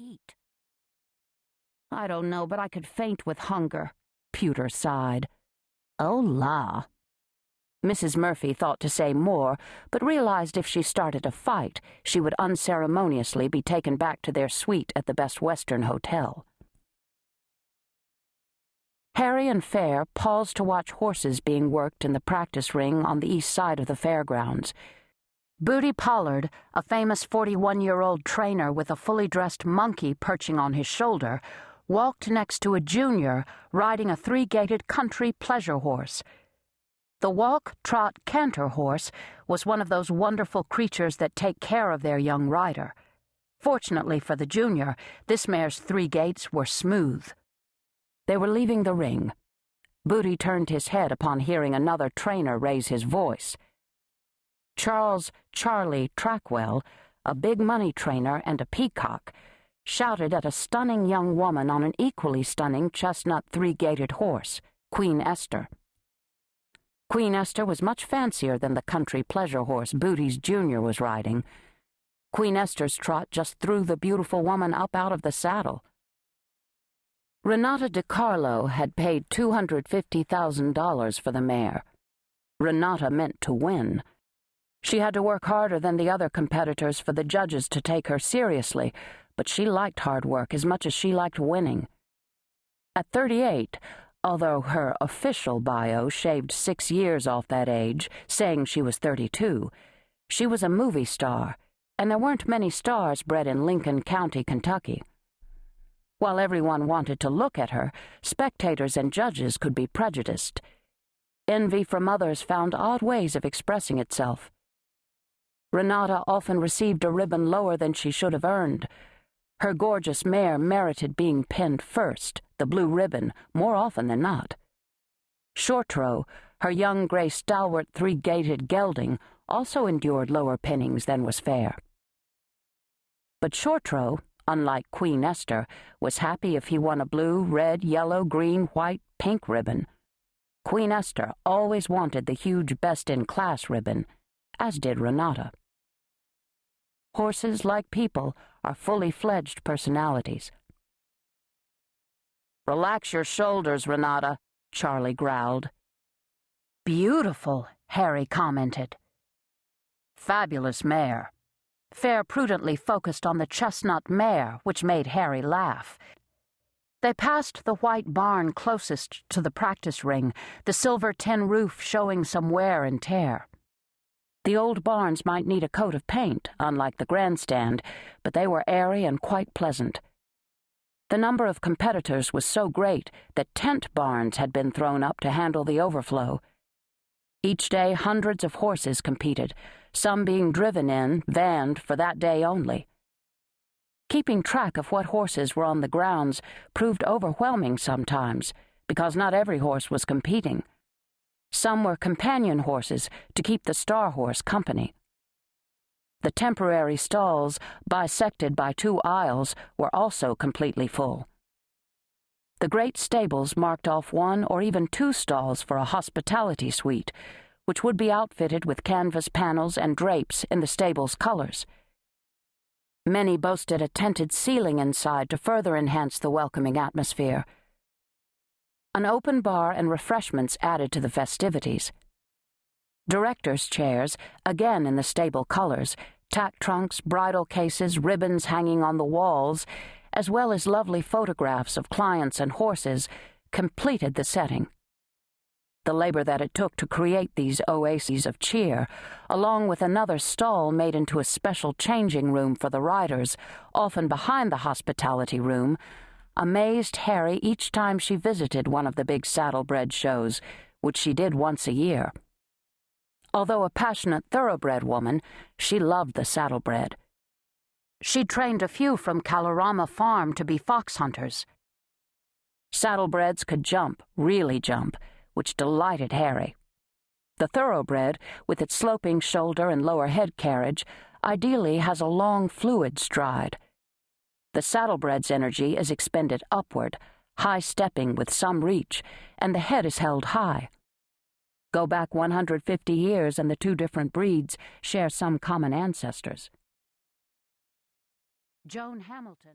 eat? I don't know, but I could faint with hunger, Pewter sighed. Oh, la. Mrs. Murphy thought to say more, but realized if she started a fight, she would unceremoniously be taken back to their suite at the Best Western Hotel. Harry and Fair paused to watch horses being worked in the practice ring on the east side of the fairgrounds. Booty Pollard, a famous 41-year-old trainer with a fully dressed monkey perching on his shoulder, walked next to a junior riding a three-gaited country pleasure horse. The walk-trot-canter horse was one of those wonderful creatures that take care of their young rider. Fortunately for the junior, this mare's 3 gaits were smooth. They were leaving the ring. Booty turned his head upon hearing another trainer raise his voice. Charles Charlie Trackwell, a big money trainer and a peacock, shouted at a stunning young woman on an equally stunning chestnut 3-gaited horse, Queen Esther. Queen Esther was much fancier than the country pleasure horse Booty's junior was riding. Queen Esther's trot just threw the beautiful woman up out of the saddle. Renata DiCarlo had paid $250,000 for the mare. Renata meant to win. She had to work harder than the other competitors for the judges to take her seriously, but she liked hard work as much as she liked winning. At 38, although her official bio shaved 6 years off that age, saying she was 32, she was a movie star, and there weren't many stars bred in Lincoln County, Kentucky. While everyone wanted to look at her, spectators and judges could be prejudiced. Envy from others found odd ways of expressing itself. Renata often received a ribbon lower than she should have earned. Her gorgeous mare merited being pinned first, the blue ribbon, more often than not. Shortrow, her young gray stalwart 3-gaited gelding, also endured lower pinnings than was fair. But Shortrow, unlike Queen Esther, was happy if he won a blue, red, yellow, green, white, pink ribbon. Queen Esther always wanted the huge best-in-class ribbon, as did Renata. Horses, like people, are fully fledged personalities. "Relax your shoulders, Renata," Charlie growled. "Beautiful," Harry commented. "Fabulous mare." Fair prudently focused on the chestnut mare, which made Harry laugh. They passed the white barn closest to the practice ring, the silver tin roof showing some wear and tear. The old barns might need a coat of paint, unlike the grandstand, but they were airy and quite pleasant. The number of competitors was so great that tent barns had been thrown up to handle the overflow. Each day hundreds of horses competed, some being driven in, vanned for that day only. Keeping track of what horses were on the grounds proved overwhelming sometimes, because not every horse was competing. Some were companion horses to keep the star horse company. The temporary stalls, bisected by 2 aisles, were also completely full. The great stables marked off 1 or even 2 stalls for a hospitality suite, which would be outfitted with canvas panels and drapes in the stable's colors. Many boasted a tented ceiling inside to further enhance the welcoming atmosphere. An open bar and refreshments added to the festivities. Directors' chairs, again in the stable colors, tack trunks, bridle cases, ribbons hanging on the walls, as well as lovely photographs of clients and horses, completed the setting. The labor that it took to create these oases of cheer, along with another stall made into a special changing room for the riders, often behind the hospitality room, amazed Harry each time she visited one of the big saddlebred shows, which she did once a year. Although a passionate thoroughbred woman, she loved the saddlebred. She'd trained a few from Kalorama Farm to be fox hunters. Saddlebreds could jump, really jump, which delighted Harry. The thoroughbred, with its sloping shoulder and lower head carriage, ideally has a long, fluid stride. The saddlebred's energy is expended upward, high-stepping with some reach, and the head is held high. Go back 150 years and the 2 different breeds share some common ancestors. Joan Hamilton